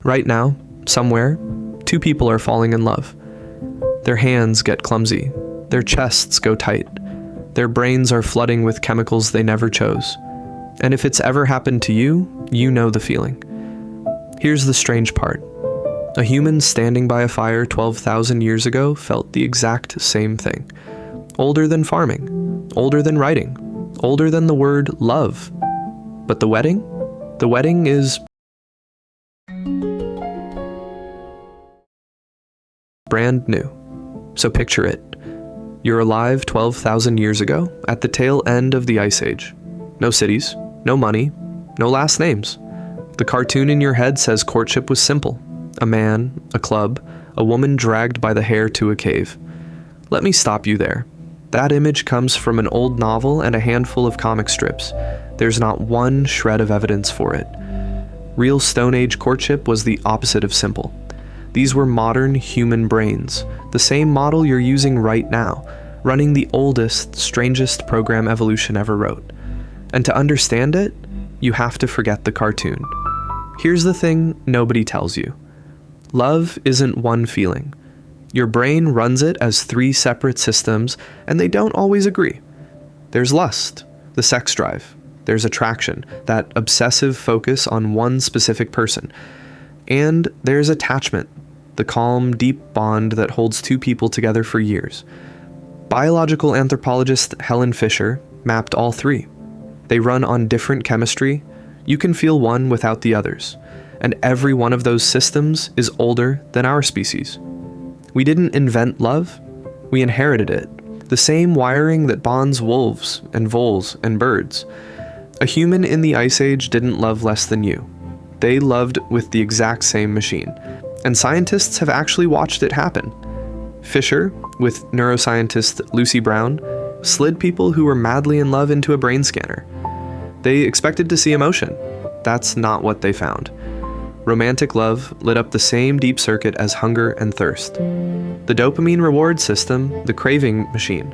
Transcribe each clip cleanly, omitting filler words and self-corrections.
Right now, somewhere, two people are falling in love. Their hands get clumsy. Their chests go tight. Their brains are flooding with chemicals they never chose. And if it's ever happened to you, you know the feeling. Here's the strange part. A human standing by a fire 12,000 years ago felt the exact same thing. Older than farming, older than writing, older than the word love. But the wedding? The wedding is brand new. So picture it. You're alive 12,000 years ago, at the tail end of the Ice Age. No cities, no money, no last names. The cartoon in your head says courtship was simple. A man, a club, a woman dragged by the hair to a cave. Let me stop you there. That image comes from an old novel and a handful of comic strips. There's not one shred of evidence for it. Real Stone Age courtship was the opposite of simple. These were modern human brains, the same model you're using right now, running the oldest, strangest program evolution ever wrote. And to understand it, you have to forget the cartoon. Here's the thing nobody tells you. Love isn't one feeling. Your brain runs it as three separate systems, and they don't always agree. There's lust, the sex drive. There's attraction, that obsessive focus on one specific person. And there's attachment, the calm, deep bond that holds two people together for years. Biological anthropologist Helen Fisher mapped all three. They run on different chemistry. You can feel one without the others. And every one of those systems is older than our species. We didn't invent love, we inherited it. The same wiring that bonds wolves and voles and birds. A human in the Ice Age didn't love less than you. They loved with the exact same machine. And scientists have actually watched it happen. Fisher, with neuroscientist Lucy Brown, slid people who were madly in love into a brain scanner. They expected to see emotion. That's not what they found. Romantic love lit up the same deep circuit as hunger and thirst. The dopamine reward system, the craving machine.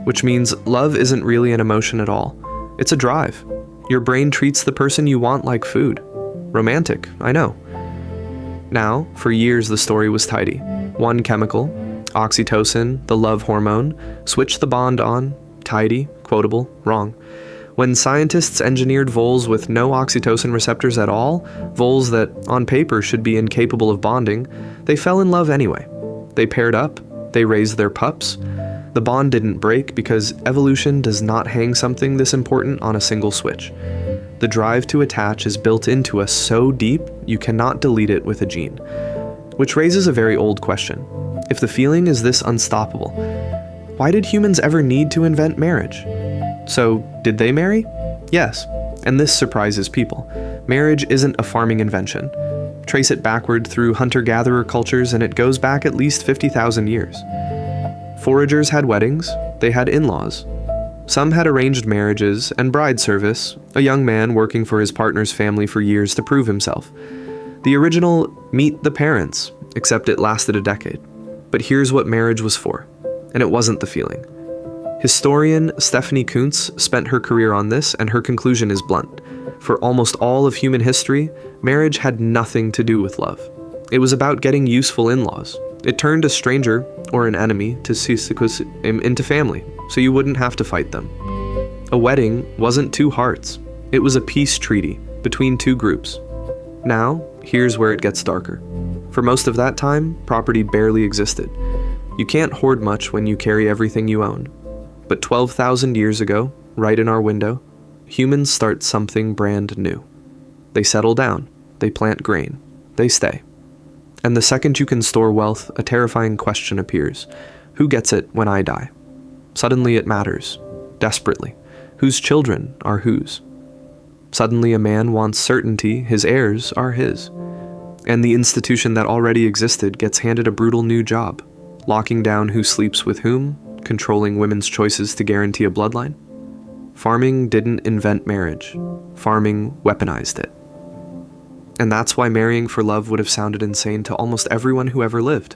Which means love isn't really an emotion at all. It's a drive. Your brain treats the person you want like food. Romantic, I know. Now, for years the story was tidy. One chemical, oxytocin, the love hormone, switched the bond on, tidy, quotable, wrong. When scientists engineered voles with no oxytocin receptors at all, voles that, on paper, should be incapable of bonding, they fell in love anyway. They paired up, they raised their pups. The bond didn't break because evolution does not hang something this important on a single switch. The drive to attach is built into us so deep you cannot delete it with a gene. Which raises a very old question. If the feeling is this unstoppable, why did humans ever need to invent marriage? So, did they marry? Yes, and this surprises people. Marriage isn't a farming invention. Trace it backward through hunter-gatherer cultures and it goes back at least 50,000 years. Foragers had weddings, they had in-laws. Some had arranged marriages and bride service, a young man working for his partner's family for years to prove himself. The original meet the parents, except it lasted a decade. But here's what marriage was for, and it wasn't the feeling. Historian Stephanie Kuntz spent her career on this, and her conclusion is blunt. For almost all of human history, marriage had nothing to do with love. It was about getting useful in-laws. It turned a stranger, or an enemy, into family, so you wouldn't have to fight them. A wedding wasn't two hearts. It was a peace treaty between two groups. Now, here's where it gets darker. For most of that time, property barely existed. You can't hoard much when you carry everything you own. But 12,000 years ago, right in our window, humans start something brand new. They settle down, they plant grain, they stay. And the second you can store wealth, a terrifying question appears. Who gets it when I die? Suddenly it matters, desperately. Whose children are whose? Suddenly a man wants certainty, his heirs are his. And the institution that already existed gets handed a brutal new job, locking down who sleeps with whom, controlling women's choices to guarantee a bloodline. Farming didn't invent marriage. Farming weaponized it. And that's why marrying for love would have sounded insane to almost everyone who ever lived.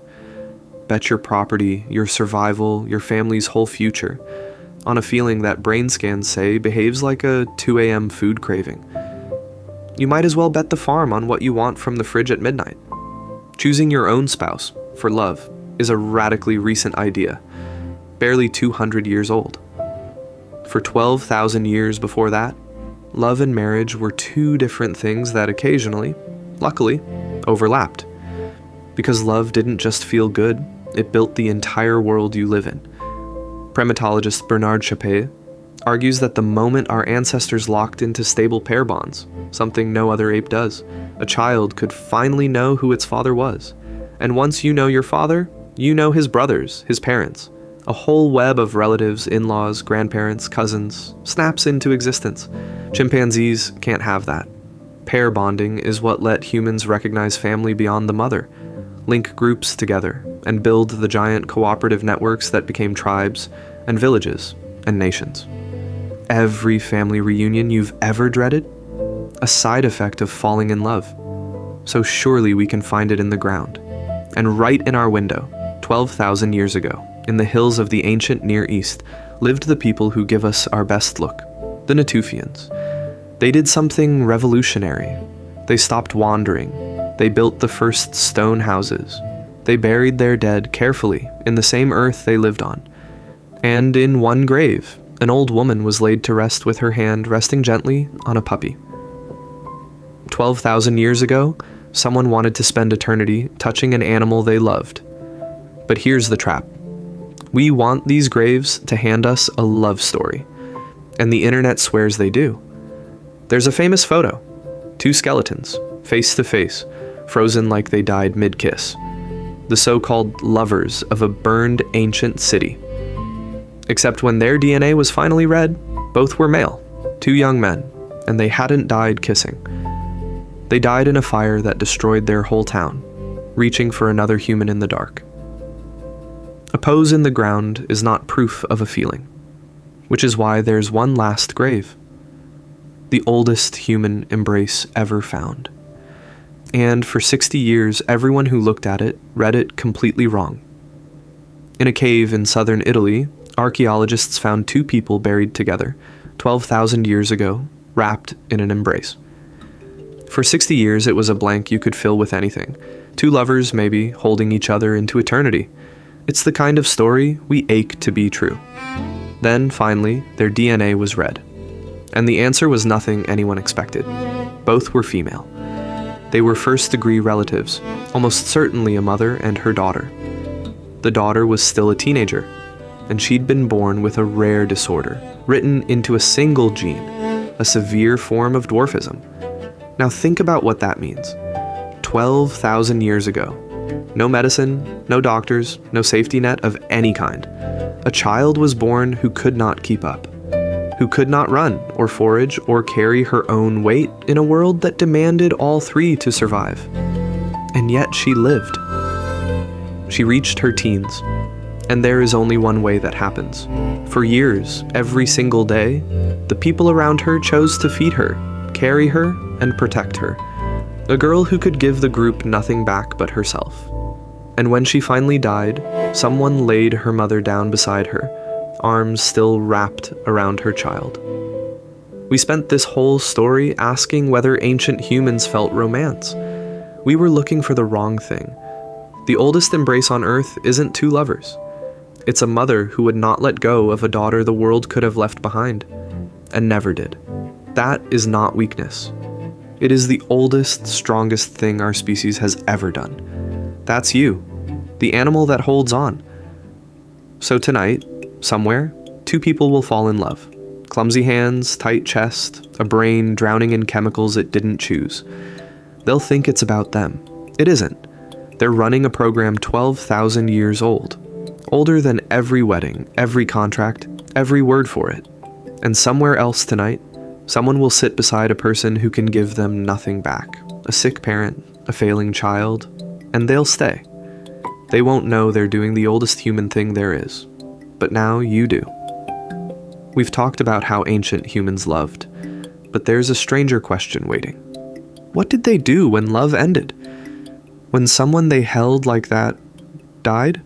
Bet your property, your survival, your family's whole future on a feeling that brain scans say behaves like a 2 a.m. food craving. You might as well bet the farm on what you want from the fridge at midnight. Choosing your own spouse for love is a radically recent idea, barely 200 years old. For 12,000 years before that, love and marriage were two different things that occasionally, luckily, overlapped. Because love didn't just feel good, it built the entire world you live in. Primatologist Bernard Chappé argues that the moment our ancestors locked into stable pair bonds, something no other ape does, a child could finally know who its father was. And once you know your father, you know his brothers, his parents. A whole web of relatives, in-laws, grandparents, cousins snaps into existence. Chimpanzees can't have that. Pair bonding is what let humans recognize family beyond the mother, link groups together, and build the giant cooperative networks that became tribes and villages and nations. Every family reunion you've ever dreaded? A side effect of falling in love. So surely we can find it in the ground. And right in our window, 12,000 years ago, in the hills of the ancient Near East, lived the people who give us our best look, the Natufians. They did something revolutionary. They stopped wandering. They built the first stone houses. They buried their dead carefully in the same earth they lived on. And in one grave, an old woman was laid to rest with her hand resting gently on a puppy. 12,000 years ago, someone wanted to spend eternity touching an animal they loved. But here's the trap. We want these graves to hand us a love story. And the internet swears they do. There's a famous photo. Two skeletons, face to face, frozen like they died mid-kiss. The so-called lovers of a burned ancient city. Except when their DNA was finally read, both were male, two young men, and they hadn't died kissing. They died in a fire that destroyed their whole town, reaching for another human in the dark. A pose in the ground is not proof of a feeling, which is why there's one last grave. The oldest human embrace ever found. And for 60 years, everyone who looked at it read it completely wrong. In a cave in southern Italy, archaeologists found two people buried together, 12,000 years ago, wrapped in an embrace. For 60 years, it was a blank you could fill with anything. Two lovers, maybe, holding each other into eternity. It's the kind of story we ache to be true. Then, finally, their DNA was read. And the answer was nothing anyone expected. Both were female. They were first-degree relatives, almost certainly a mother and her daughter. The daughter was still a teenager, and she'd been born with a rare disorder, written into a single gene, a severe form of dwarfism. Now think about what that means. 12,000 years ago. No medicine, no doctors, no safety net of any kind. A child was born who could not keep up, who could not run or forage or carry her own weight in a world that demanded all three to survive. And yet she lived. She reached her teens, and there is only one way that happens. For years, every single day, the people around her chose to feed her, carry her, and protect her. A girl who could give the group nothing back but herself. And when she finally died, someone laid her mother down beside her, arms still wrapped around her child. We spent this whole story asking whether ancient humans felt romance. We were looking for the wrong thing. The oldest embrace on Earth isn't two lovers. It's a mother who would not let go of a daughter the world could have left behind, and never did. That is not weakness. It is the oldest, strongest thing our species has ever done. That's you, the animal that holds on. So tonight, somewhere, two people will fall in love. Clumsy hands, tight chest, a brain drowning in chemicals it didn't choose. They'll think it's about them. It isn't. They're running a program 12,000 years old. Older than every wedding, every contract, every word for it. And somewhere else tonight, someone will sit beside a person who can give them nothing back. A sick parent, a failing child, and they'll stay. They won't know they're doing the oldest human thing there is. But now you do. We've talked about how ancient humans loved, but there's a stranger question waiting. What did they do when love ended? When someone they held like that died?